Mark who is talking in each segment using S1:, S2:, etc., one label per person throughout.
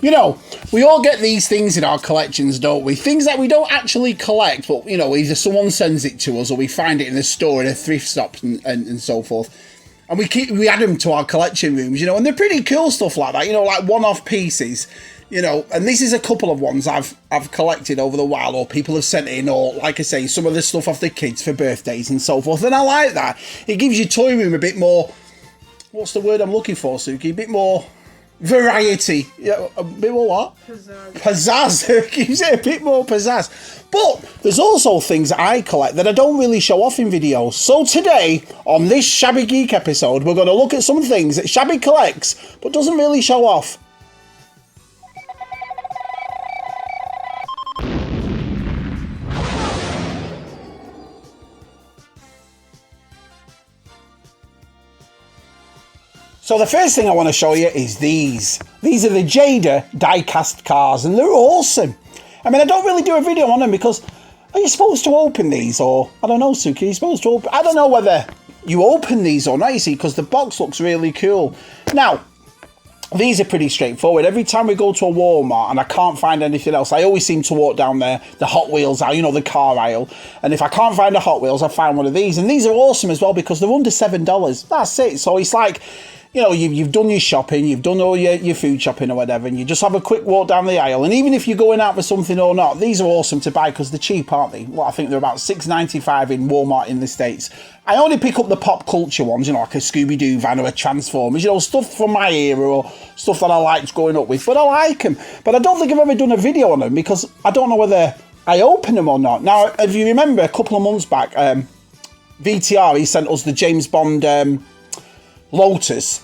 S1: You know, we all get these things in our collections, don't we? Things that we don't actually collect, but, you know, either someone sends it to us or we find it in a store, in a thrift shop and so forth. And we add them to our collection rooms, you know, and they're pretty cool stuff like that, you know, like one-off pieces, you know. And this is a couple of ones I've collected over the while, or people have sent in, or, like I say, some of the stuff off the kids for birthdays and so forth. And I like that. It gives your toy room a bit more, what's the word I'm looking for, Suki? A bit more variety. Yeah, a bit more what? Pizzazz. It gives it a bit more pizzazz. But there's also things that I collect that I don't really show off in videos. So today, on this Shabby Geek episode, we're going to look at some things that Shabby collects, but doesn't really show off. So the first thing I want to show you is these. These are the Jada die-cast cars, and they're awesome. I mean, I don't really do a video on them because, are you supposed to open these? Or, I don't know, Suki, are you supposed to open? I don't know whether you open these or not, you see, because the box looks really cool. Now, these are pretty straightforward. Every time we go to a Walmart and I can't find anything else, I always seem to walk down there, the Hot Wheels aisle, you know, the car aisle. And if I can't find a Hot Wheels, I find one of these. And these are awesome as well because they're under $7. That's it. So it's like, you know, you've done your shopping, you've done all your food shopping or whatever, and you just have a quick walk down the aisle. And even if you're going out for something or not, these are awesome to buy because they're cheap, aren't they? Well, I think they're about $6.95 in Walmart in the States. I only pick up the pop culture ones, you know, like a Scooby-Doo van or a Transformers, you know, stuff from my era or stuff that I liked growing up with. But I like them. But I don't think I've ever done a video on them because I don't know whether I open them or not. Now, if you remember a couple of months back, VTR, he sent us the James Bond Lotus.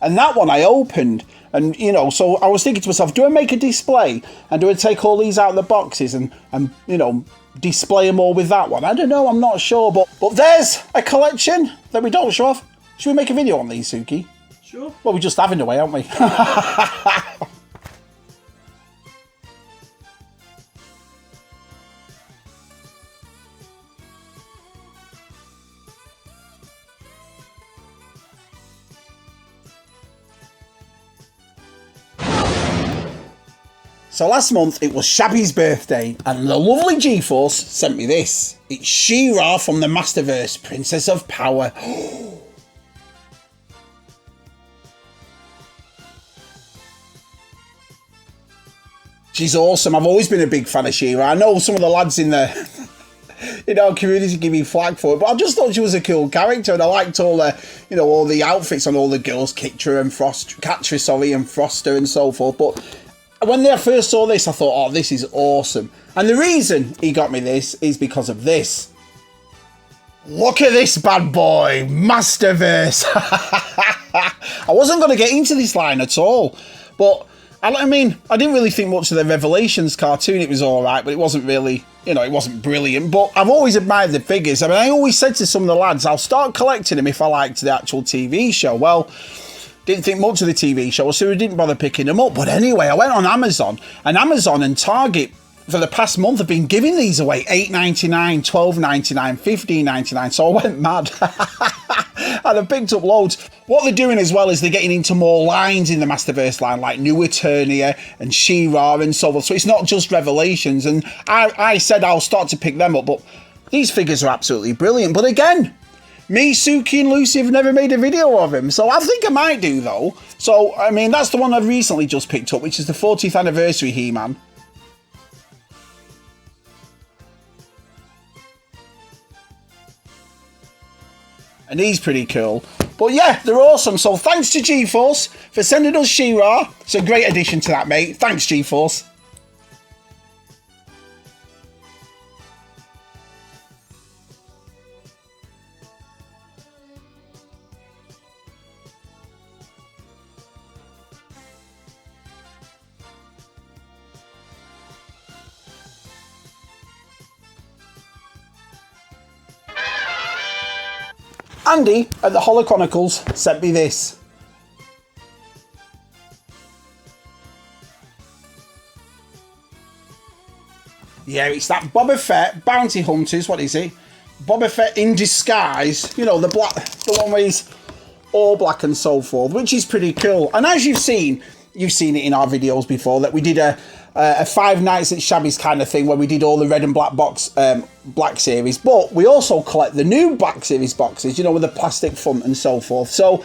S1: And that one I opened, and, you know, so I was thinking to myself, do I make a display? And do I take all these out of the boxes and you know, display them all with that one? I don't know, I'm not sure, but there's a collection that we don't show off. Should we make a video on these, Suki?
S2: Sure.
S1: Well, we just have in a way, aren't we? So last month it was Shabby's birthday and the lovely G-Force sent me this. It's She-Ra from the Masterverse, Princess of Power. She's awesome. I've always been a big fan of She-Ra. I know some of the lads in the our community give me flag for it, but I just thought she was a cool character, and I liked all the, you know, all the outfits on all the girls, Catra and Froster and so forth. But when I first saw this, I thought, oh, this is awesome. And the reason he got me this is because of this. Look at this bad boy, Masterverse. I wasn't going to get into this line at all, but I mean, I didn't really think much of the Revelations cartoon. It was all right, but it wasn't really, you know, it wasn't brilliant. But I've always admired the figures. I mean, I always said to some of the lads, I'll start collecting them if I liked the actual TV show. Well, didn't think much of the TV show, so we didn't bother picking them up. But anyway, I went on Amazon and Target for the past month have been giving these away $8.99, $12.99, $15.99. So I went mad. And I picked up loads. What they're doing as well is they're getting into more lines in the Masterverse line, like New Eternia and She-Ra and so on. So it's not just Revelations. And I said I'll start to pick them up, but these figures are absolutely brilliant. But again, me, Suki and Lucy have never made a video of him, so I think I might do, though. So, I mean, that's the one I've recently just picked up, which is the 40th anniversary He-Man. And he's pretty cool. But yeah, they're awesome. So thanks to G-Force for sending us She-Ra. It's a great addition to that, mate. Thanks, G-Force. Andy at the Holo Chronicles sent me this. Yeah, it's that Boba Fett Bounty Hunters. What is it? Boba Fett in disguise. You know, the one where he's all black and so forth, which is pretty cool. And as you've seen it in our videos before, that we did a 5 nights at Shabby's kind of thing, where we did all the red and black black series, but we also collect the new black series boxes, you know, with the plastic front and so forth. So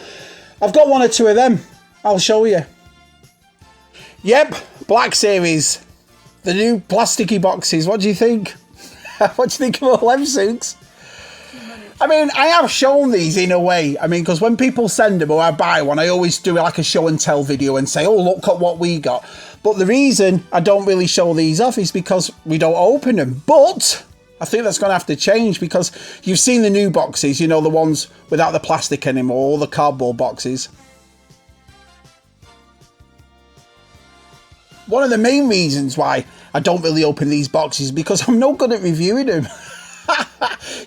S1: I've got 1 or 2 of them. I'll show you. Yep, black series, the new plasticky boxes. What do you think? What do you think of all them, Sukes? I mean, I have shown these in a way. I mean, because when people send them or I buy one, I always do like a show and tell video and say, oh, look at what we got. But the reason I don't really show these off is because we don't open them. But I think that's going to have to change, because you've seen the new boxes, you know, the ones without the plastic anymore, all the cardboard boxes. One of the main reasons why I don't really open these boxes is because I'm no good at reviewing them.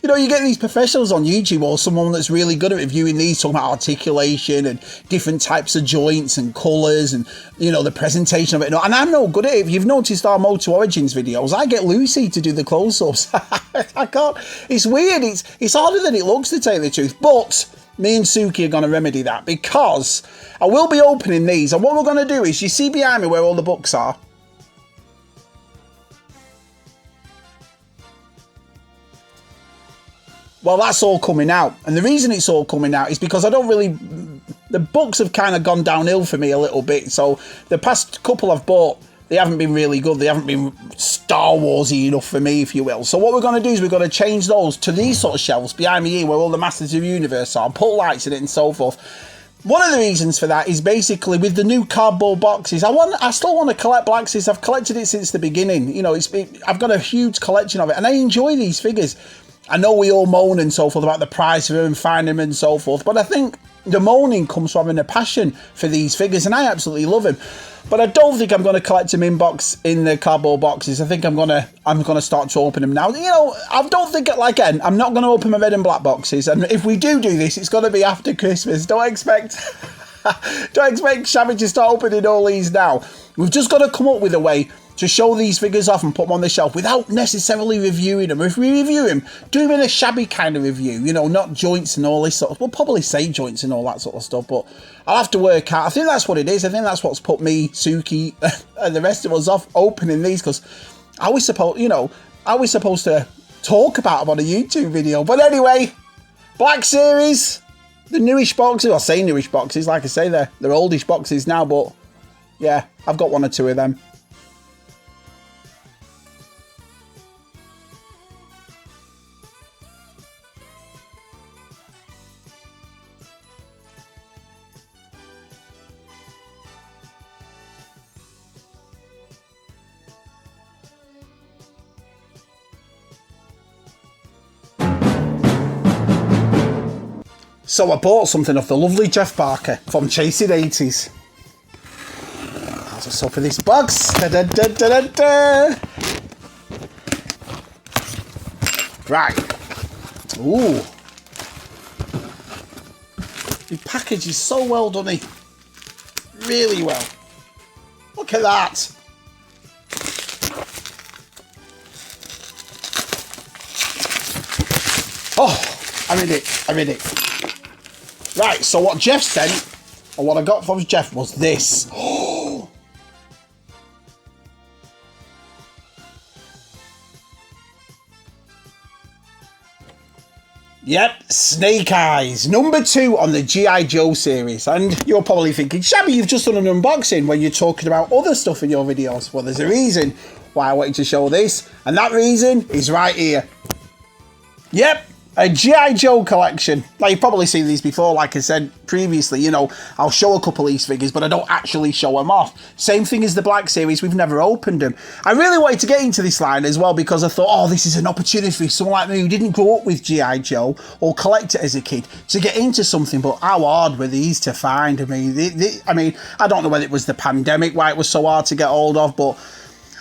S1: You know, you get these professionals on YouTube or someone that's really good at reviewing these, talking about articulation and different types of joints and colours and, you know, the presentation of it. And I'm no good at it. If you've noticed our Moto Origins videos, I get Lucy to do the close-ups. I can't. It's weird. It's harder than it looks, to tell you the truth. But me and Suki are going to remedy that, because I will be opening these. And what we're going to do is, you see behind me where all the books are? Well, that's all coming out. And the reason it's all coming out is because I don't really... The books have kind of gone downhill for me a little bit. So the past couple I've bought, they haven't been really good. They haven't been Star Warsy enough for me, if you will. So what we're going to do is we're going to change those to these sort of shelves behind me here, where all the Masters of the Universe are, put lights in it and so forth. One of the reasons for that is basically with the new cardboard boxes. I still want to collect Blackseas. I've collected it since the beginning. You know, I've got a huge collection of it, and I enjoy these figures. I know we all moan and so forth about the price of them and finding them and so forth, but I think the moaning comes from having a passion for these figures, and I absolutely love them. But I don't think I'm going to collect them in the cardboard boxes. I think I'm gonna start to open them now. You know, I don't think again, I'm not going to open my red and black boxes, and if we do this, it's going to be after Christmas. Don't expect Shabby to start opening all these now. We've just got to come up with a way to show these figures off and put them on the shelf without necessarily reviewing them. If we review them, do them in a Shabby kind of review, you know, not joints and all this sort of... We'll probably say joints and all that sort of stuff, but I'll have to work out. I think that's what it is. I think that's what's put me, Suki, and the rest of us off opening these, because I was supposed to talk about them on a YouTube video. But anyway, Black Series, the newish boxes. I say newish boxes, like I say, they're oldish boxes now, but yeah, I've got 1 or 2 of them. So I bought something off the lovely Jeff Barker from Chasing 80s. I'll just open this box. Da, da, da, da, da, da. Right. Ooh. The package is so well done, really well. Look at that. Oh, I'm in it. Right, so what Jeff sent, or what I got from Jeff, was this. Oh. Yep, Snake Eyes, number 2 on the G.I. Joe series. And you're probably thinking, Shabby, you've just done an unboxing when you're talking about other stuff in your videos. Well, there's a reason why I wanted to show this, and that reason is right here. Yep. A G.I. Joe collection. Now, you've probably seen these before, like I said previously, you know, I'll show a couple of these figures, but I don't actually show them off. Same thing as the Black Series, we've never opened them. I really wanted to get into this line as well, because I thought, oh, this is an opportunity for someone like me who didn't grow up with G.I. Joe or collect it as a kid to get into something, but how hard were these to find? I mean, I don't know whether it was the pandemic, why it was so hard to get hold of, but...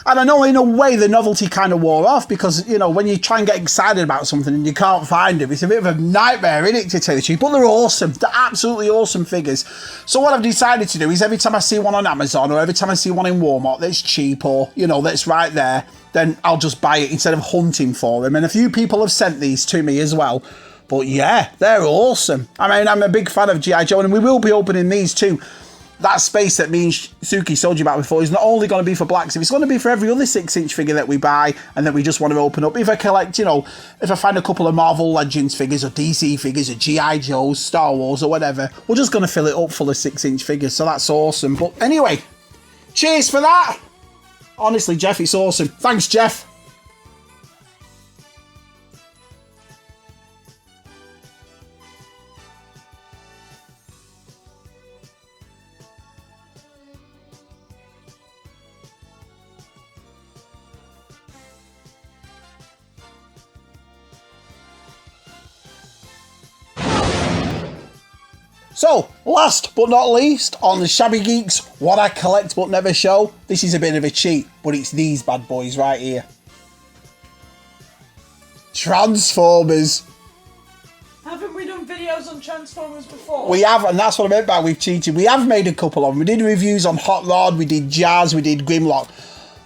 S1: And I know in a way the novelty kind of wore off, because, you know, when you try and get excited about something and you can't find them, it's a bit of a nightmare, isn't it, to tell you the truth? But they're awesome. They're absolutely awesome figures. So what I've decided to do is every time I see one on Amazon or every time I see one in Walmart that's cheap or, you know, that's right there, then I'll just buy it instead of hunting for them. And a few people have sent these to me as well. But yeah, they're awesome. I mean, I'm a big fan of G.I. Joe, and we will be opening these too. That space that me and Suki told you about before is not only going to be for Black Series, it's going to be for every other 6-inch figure that we buy and that we just want to open up. If I collect, you know, if I find a couple of Marvel Legends figures or DC figures or G.I. Joes, Star Wars or whatever, we're just going to fill it up full of 6-inch figures. So that's awesome. But anyway, cheers for that. Honestly, Jeff, it's awesome. Thanks, Jeff. So, last but not least, on the Shabby Geeks, what I collect but never show. This is a bit of a cheat, but it's these bad boys right here. Transformers.
S2: Haven't we done videos on Transformers before?
S1: We have, and that's what I meant by we've cheated. We have made a couple of them. We did reviews on Hot Rod, we did Jazz, we did Grimlock.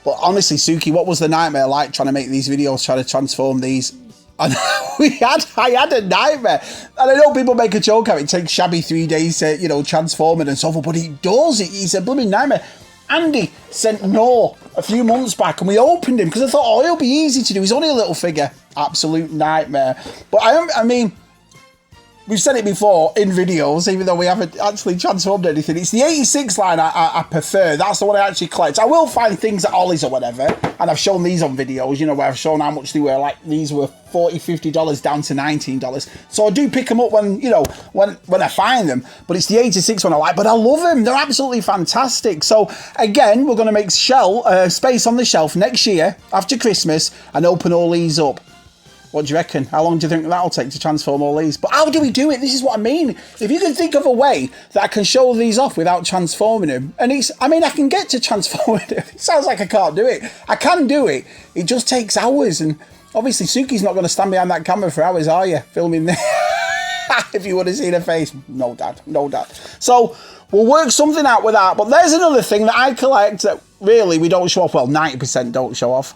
S1: But honestly, Suki, what was the nightmare like trying to make these videos, trying to transform these? And I had a nightmare. And I know people make a joke of it. It takes Shabby 3 days to, you know, transform it and so forth, but he does. It's a blooming nightmare. Andy sent Noah a few months back and we opened him because I thought, oh, he'll be easy to do. He's only a little figure. Absolute nightmare. But I mean, we've said it before in videos, even though we haven't actually transformed anything. It's the 86 line I prefer. That's the one I actually collect. I will find things at Ollie's or whatever, and I've shown these on videos, you know, where I've shown how much they were. Like, these were $40, $50 down to $19. So I do pick them up when, you know, when I find them. But it's the 86 one I like. But I love them. They're absolutely fantastic. So, again, we're going to make space on the shelf next year, after Christmas, and open all these up. What do you reckon? How long do you think that'll take to transform all these? But how do we do it? This is what I mean. If you can think of a way that I can show these off without transforming them, and I mean, I can get to transforming them. It sounds like I can't do it. I can do it. It just takes hours, and obviously Suki's not going to stand behind that camera for hours, are you? Filming there. If you would have seen her face. No, Dad. No, Dad. So, we'll work something out with that. But there's another thing that I collect that really we don't show off. Well, 90% don't show off.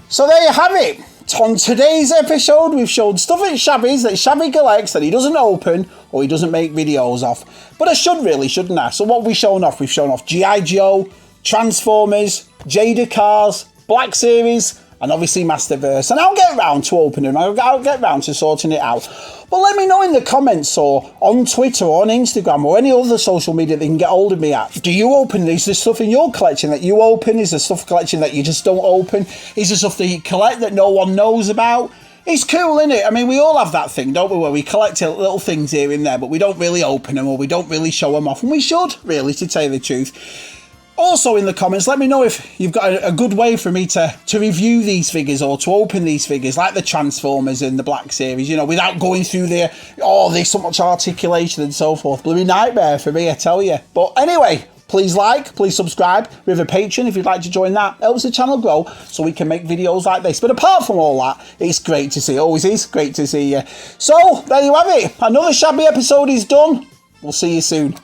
S1: So there you have it. On today's episode, we've showed stuff at Shabby's that Shabby collects that he doesn't open or he doesn't make videos of. But I should really, shouldn't I? So what have we shown off? We've shown off G.I. Joe, Transformers, Jada Cars, Black Series, and obviously Masterverse. And I'll get round to opening them. I'll get round to sorting it out. But let me know in the comments or on Twitter or on Instagram or any other social media that you can get hold of me at. Do you open? Is there stuff in your collection that you open? Is there stuff collection that you just don't open? Is there stuff that you collect that no one knows about? It's cool, isn't it? I mean, we all have that thing, don't we, where we collect little things here and there, but we don't really open them or we don't really show them off. And we should, really, to tell you the truth. Also in the comments, let me know if you've got a good way for me to review these figures or to open these figures, like the Transformers and the Black Series, you know, without going through there's so much articulation and so forth. Bloody nightmare for me, I tell you. But anyway, please like, please subscribe. We have a Patreon if you'd like to join that. Helps the channel grow so we can make videos like this. But apart from all that, it's great to see. It always is great to see you. So, there you have it. Another Shabby episode is done. We'll see you soon.